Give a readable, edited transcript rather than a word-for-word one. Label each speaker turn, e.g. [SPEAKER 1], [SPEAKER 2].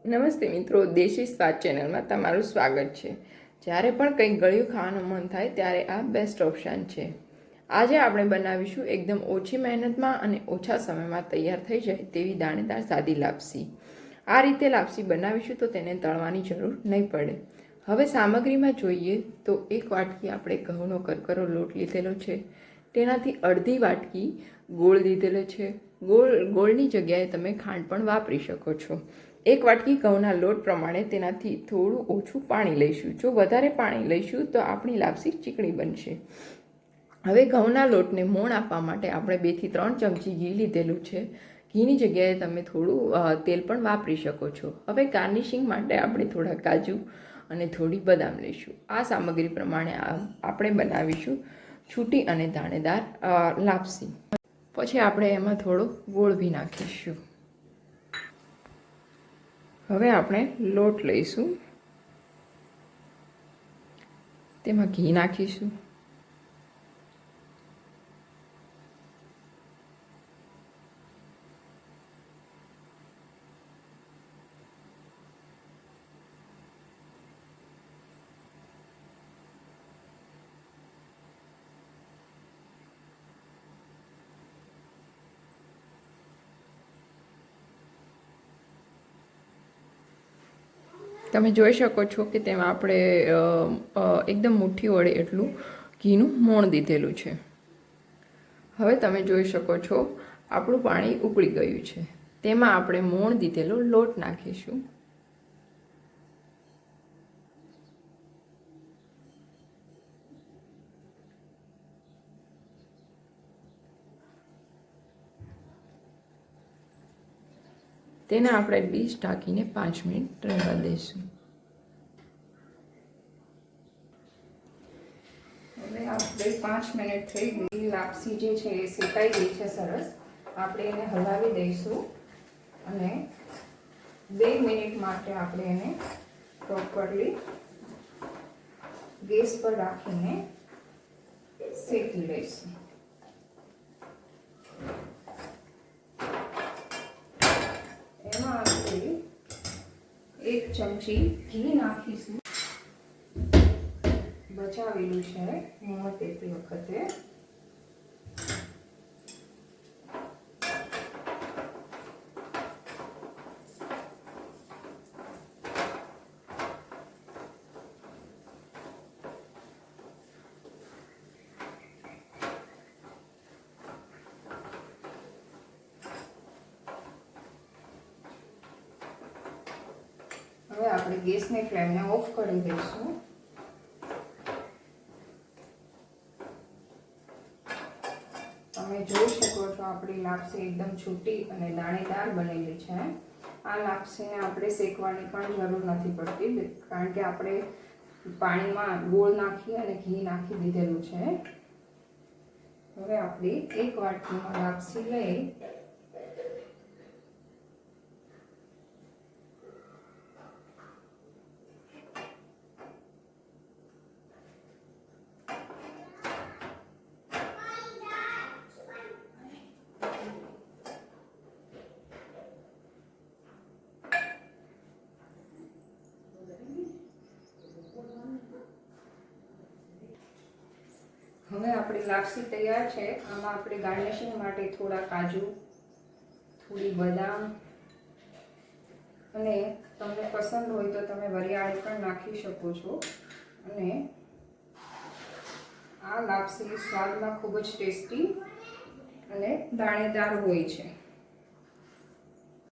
[SPEAKER 1] નમસ્તે મિત્રો, દેશી સ્વાદ ચેનલમાં તમારું સ્વાગત છે। જ્યારે પણ કંઈક ગળ્યું ખાવાનું મન થાય ત્યારે આ બેસ્ટ ઓપ્શન છે। આજે આપણે બનાવીશું એકદમ ઓછી મહેનતમાં અને ઓછા સમયમાં તૈયાર થઈ જાય તેવી દાણેદાર સાદી લાપસી। આ રીતે લાપસી બનાવીશું તો તેને તળવાની જરૂર નહીં પડે। હવે સામગ્રીમાં જોઈએ તો 1 વાટકી આપણે ઘઉંનો કરકરો લોટ લીધેલો છે, તેનાથી અડધી વાટકી ગોળ લીધેલો છે। ગોળની જગ્યાએ તમે ખાંડ પણ વાપરી શકો છો। 1 વાટકી ઘઉંના લોટ પ્રમાણે તેનાથી થોડું ઓછું પાણી લઈશું। જો વધારે પાણી લઈશું તો આપણી લાપસી ચીકણી બનશે। હવે ઘઉંના લોટને મોણ આપવા માટે આપણે 2 થી 3 ચમચી ઘી લીધેલું છે। ઘીની જગ્યાએ તમે થોડું તેલ પણ વાપરી શકો છો। હવે ગાર્નિશિંગ માટે આપણે થોડા કાજુ અને થોડી બદામ લઈશું। આ સામગ્રી પ્રમાણે આપણે બનાવીશું છૂટી અને દાણેદાર લાપસી। પછી આપણે એમાં થોડો ગોળ બી નાખીશું। હવે આપણે લોટ લઈશું, તેમાં ઘી નાખીશું, તમે જોઈ શકો છો કે તેમાં આપણે એકદમ મુઠ્ઠી વડે એટલું ઘીનું મોણ દીધેલું છે। હવે તમે જોઈ શકો છો આપણું પાણી ઉકળી ગયું છે, તેમાં આપણે મોણ દીધેલો લોટ નાખીશું। તેને આપણે ડીશ ઢાંકીને 5 મિનિટ રહેવા દઈશું। હવે આપણે 5 મિનિટ થઈ ગઈ, લાપસી જે છે એ શેકાઈ ગઈ છે સરસ। આપણે એને હલાવી દઈશું અને 2 મિનિટ માટે આપણે એને પ્રોપરલી ગેસ પર રાખીને શેકી લઈશું। એમાં આપણે 1 ચમચી ઘી નાખીશું, બચાવેલું છે મોણ તેતી વખતે। હવે આપણે ગેસની ફ્લેમને ઓફ કરી દઈશું। તમે જોઈ શકો છો આપણી લાપસી એકદમ છૂટી અને દાણેદાર બનેલી છે। આ લાપસીને આપણે શેકવાની પણ જરૂર નથી પડતી, કારણ કે આપણે પાણીમાં ગોળ નાખી અને ઘી નાખી દીધેલું છે। હવે આપણે 1 વાટકીમાં લાપસી લઈ હવે આપણી લાપસી તૈયાર છે। આમાં આપણે ગાર્નિશિંગ માટે થોડા કાજુ, થોડી બદામ અને તમને પસંદ હોય તો તમે વરિયાળી પણ નાખી શકો છો। અને આ લાપસી સ્વાદમાં ખૂબ જ ટેસ્ટી અને દાણેદાર હોય છે।